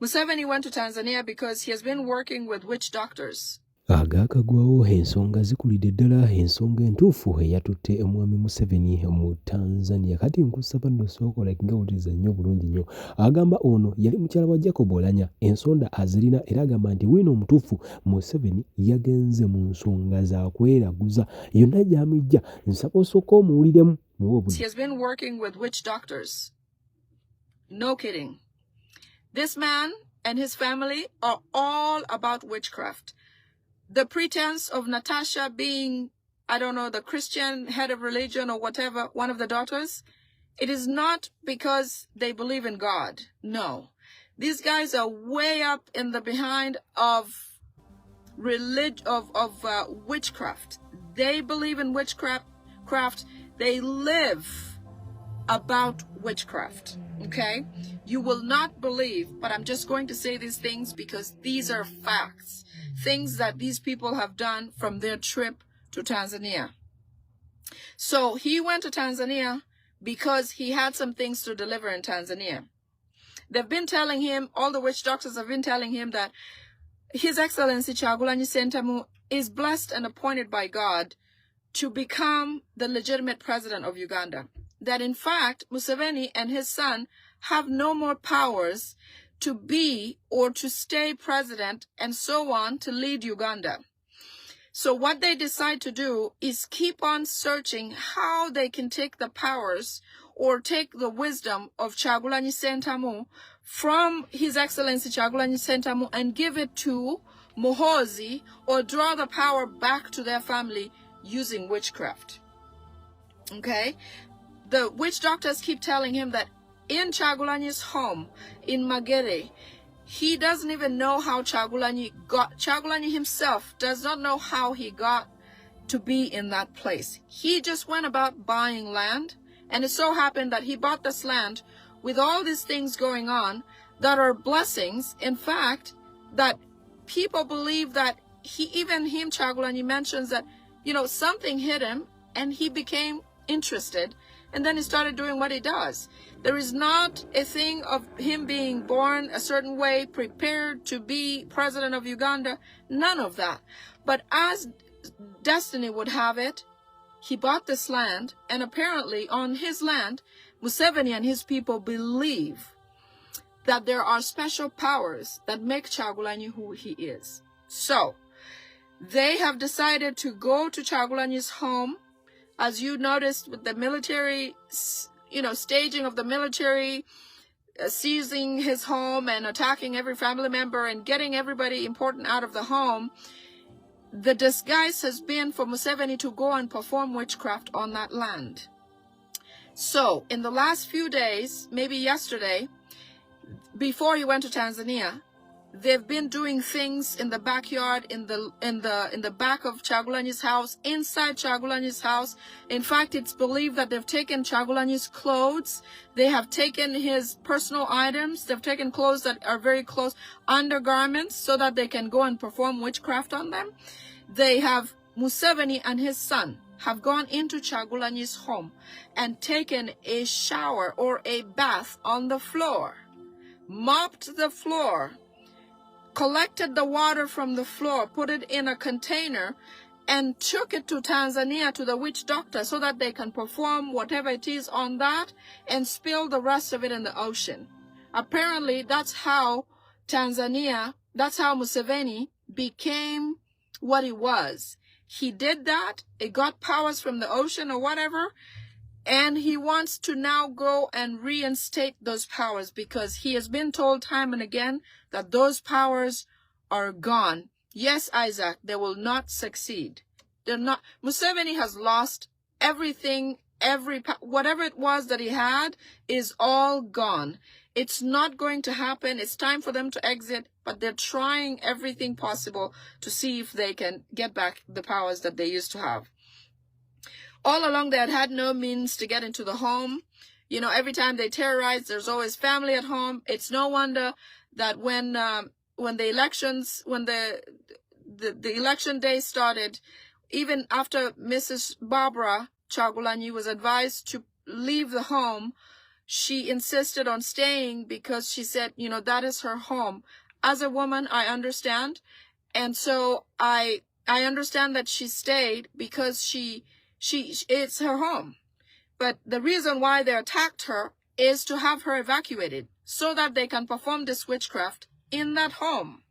Museveni went to Tanzania because he has been working with witch doctors. Agaakagwawo ensonga zikulidde ddala ensonga entuufu eyatutte omwami Museveni mu Tanzania. Kati nkusaba nno sookola ngawuliriza nnyo bulungi nnyo. Agamba ono yali mukyala wa Jacob Oulanyah, ensonda azirina era agamba nti wiino omutuufu Museveni yagenze mu nsonga za kweraguza. Yonna gy'amujja nsaba osooka omuwuliremu muwe obudde. He has been working with witch doctors. No kidding. This man and his family are all about witchcraft. The pretense of Natasha being, I don't know, the Christian head of religion or whatever, one of the daughters, it is not because they believe in God. No. These guys are way up in the behind of witchcraft. They believe in witchcraft. They live about witchcraft. Okay? You will not believe, but I'm just going to say these things because these are facts. Things that these people have done from their trip to Tanzania. So he went to Tanzania because he had some things to deliver in Tanzania. They've been telling him, all the witch doctors have been telling him that His Excellency Kyagulanyi Ssentamu is blessed and appointed by God to become the legitimate president of Uganda. That in fact, Museveni and his son have no more powers to be or to stay president and so on to lead Uganda. So what they decide to do is keep on searching how they can take the powers or take the wisdom of Kyagulanyi Ssentamu from His Excellency Kyagulanyi Ssentamu and give it to Muhoozi or draw the power back to their family using witchcraft. Okay? The witch doctors keep telling him that in Kyagulanyi's home in Magere, he doesn't even know how Kyagulanyi himself does not know how he got to be in that place. He just went about buying land, and it so happened that he bought this land with all these things going on that are blessings. In fact, that people believe that Kyagulanyi mentions that, something hit him and he became interested, and then he started doing what he does. There is not a thing of him being born a certain way, prepared to be president of Uganda, none of that. But as destiny would have it, he bought this land, and apparently on his land, Museveni and his people believe that there are special powers that make Kyagulanyi who he is. So, they have decided to go to Kyagulanyi's home, as you noticed with the military, staging of the military, seizing his home and attacking every family member and getting everybody important out of the home. The disguise has been for Museveni to go and perform witchcraft on that land. So, in the last few days, maybe yesterday, before he went to Tanzania, they've been doing things in the backyard, in the back of Kyagulanyi's house, inside Kyagulanyi's house. In fact, it's believed that they've taken Kyagulanyi's clothes. They have taken his personal items. They've taken clothes that are very close, undergarments, so that they can go and perform witchcraft on them. They have, Museveni and his son have gone into Kyagulanyi's home and taken a shower or a bath on the floor, mopped the floor, collected the water from the floor, put it in a container, and took it to Tanzania to the witch doctor so that they can perform whatever it is on that and spill the rest of it in the ocean. Apparently, that's how Museveni became what he was. He did that, he got powers from the ocean or whatever, and he wants to now go and reinstate those powers because he has been told time and again that those powers are gone. Yes, Isaac, they will not succeed. They're not. Museveni has lost everything, whatever it was that he had is all gone. It's not going to happen. It's time for them to exit, but they're trying everything possible to see if they can get back the powers that they used to have. All along, they had no means to get into the home. Every time they terrorize, there's always family at home. It's no wonder that when the election day started, even after Mrs. Barbara Kyagulanyi was advised to leave the home, she insisted on staying because she said, you know, that is her home. As a woman, I understand. And so I understand that she stayed because it's her home. But the reason why they attacked her is to have her evacuated so that they can perform this witchcraft in that home.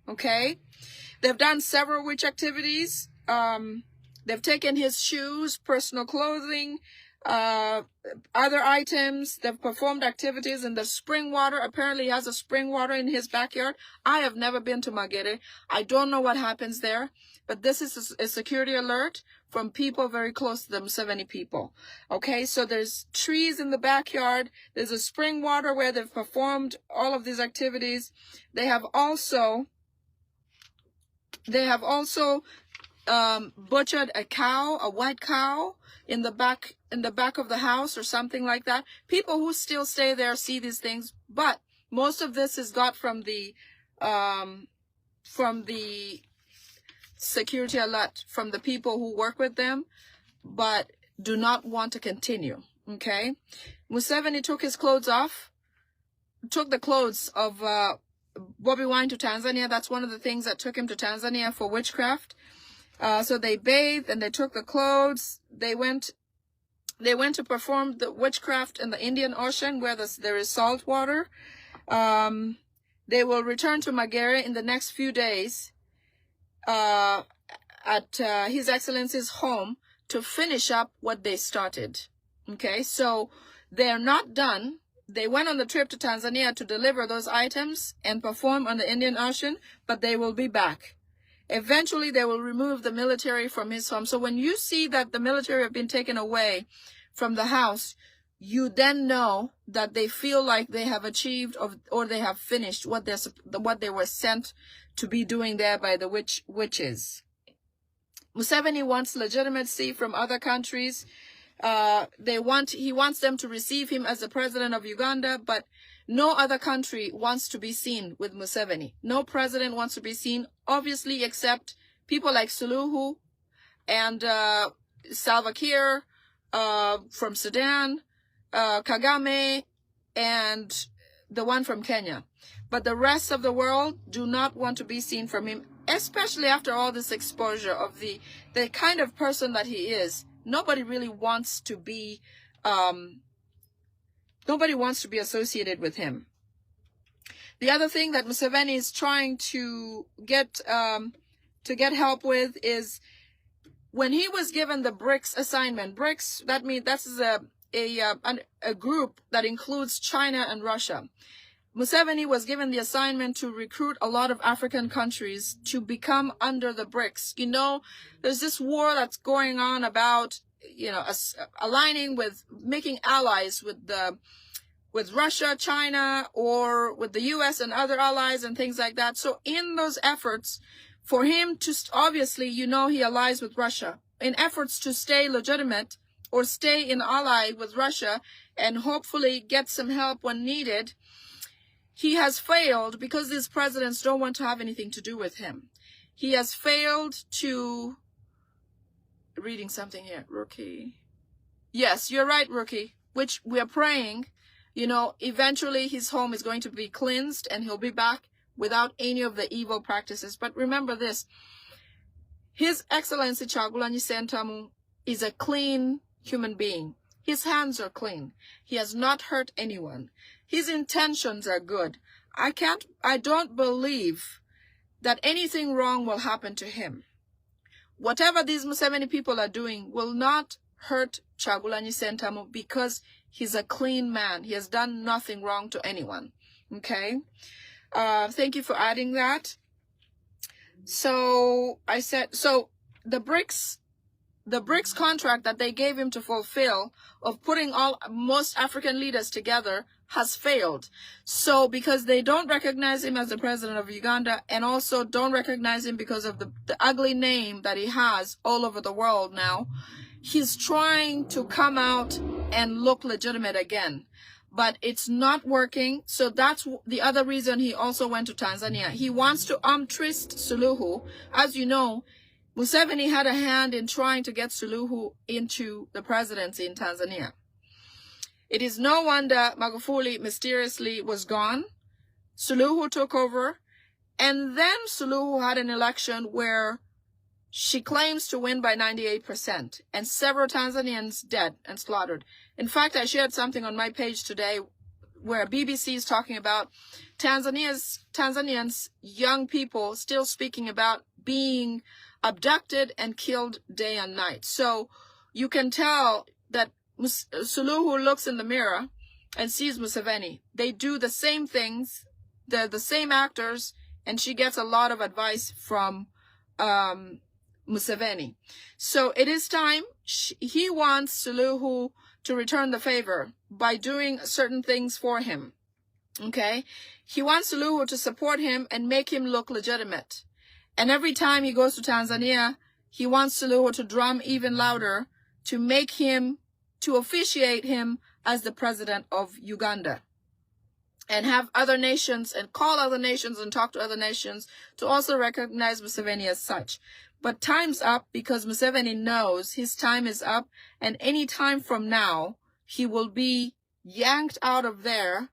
Okay? They've done several witch activities. They've taken his shoes, personal clothing, other items. They've performed activities in the spring water. Apparently he has a spring water in his backyard. I have never been to Magere. I don't know what happens there, but this is a security alert from people very close to the Museveni people. Okay, so there's trees in the backyard. There's a spring water where they've performed all of these activities. They have also butchered a cow, a white cow, in the back of the house or something like that. People who still stay there see these things, but most of this is got from the security alert from the people who work with them, but do not want to continue. Okay, Museveni took his clothes off, took the clothes of BobiWine to Tanzania. That's one of the things that took him to Tanzania for witchcraft. So they bathed and they took the clothes. They went to perform the witchcraft in the Indian Ocean where there is salt water. They will return to Magere in the next few days at His Excellency's home to finish up what they started. Okay, so they're not done. They went on the trip to Tanzania to deliver those items and perform on the Indian Ocean, but they will be back. Eventually, they will remove the military from his home. So when you see that the military have been taken away from the house, you then know that they feel like they have achieved or they have finished what they were sent to be doing there by the witches. Museveni wants legitimacy from other countries. He wants them to receive him as the president of Uganda, but no other country wants to be seen with Museveni. No president wants to be seen, obviously, except people like Suluhu and Salva Kiir from Sudan, Kagame, and the one from Kenya. But the rest of the world do not want to be seen from him, especially after all this exposure of the kind of person that he is. Nobody really wants to be associated with him. The other thing that Museveni is trying to get help with is when he was given the BRICS assignment. BRICS, that means that's a group that includes China and Russia. Museveni was given the assignment to recruit a lot of African countries to become under the BRICS. You know, there's this war that's going on about, you know, aligning with, making allies with Russia, China, or with the US and other allies and things like that. So in those efforts, for him to, obviously, you know, he allies with Russia. In efforts to stay legitimate or stay in ally with Russia and hopefully get some help when needed, he has failed because these presidents don't want to have anything to do with him. He has failed to... Reading something here, Rookie. Yes, you're right, Rookie. Which we are praying, you know, eventually his home is going to be cleansed and he'll be back without any of the evil practices. But remember this, His Excellency Kyagulanyi Ssentamu is a clean human being. His hands are clean. He has not hurt anyone. His intentions are good. I don't believe that anything wrong will happen to him. Whatever these Museveni people are doing will not hurt Kyagulanyi Ssentamu because he's a clean man. He has done nothing wrong to anyone. Okay? Thank you for adding that. So I said, so the BRICS contract that they gave him to fulfill of putting most African leaders together has failed. So because they don't recognize him as the president of Uganda and also don't recognize him because of the ugly name that he has all over the world now, he's trying to come out and look legitimate again. But it's not working. So that's the other reason he also went to Tanzania. He wants to twist Suluhu. As you know, Museveni had a hand in trying to get Suluhu into the presidency in Tanzania. It is no wonder Magufuli mysteriously was gone. Suluhu took over. And then Suluhu had an election where she claims to win by 98%. And several Tanzanians dead and slaughtered. In fact, I shared something on my page today where BBC is talking about Tanzanians, young people still speaking about being abducted and killed day and night. So you can tell that Suluhu looks in the mirror and sees Museveni. They do the same things. They're the same actors. And she gets a lot of advice from Museveni. So it is time. He wants Suluhu to return the favor by doing certain things for him. Okay? He wants Suluhu to support him and make him look legitimate. And every time he goes to Tanzania, he wants Suluhu to drum even louder to make him, to officiate him as the president of Uganda. And have other nations and call other nations and talk to other nations to also recognize Museveni as such. But time's up because Museveni knows his time is up, and any time from now, he will be yanked out of there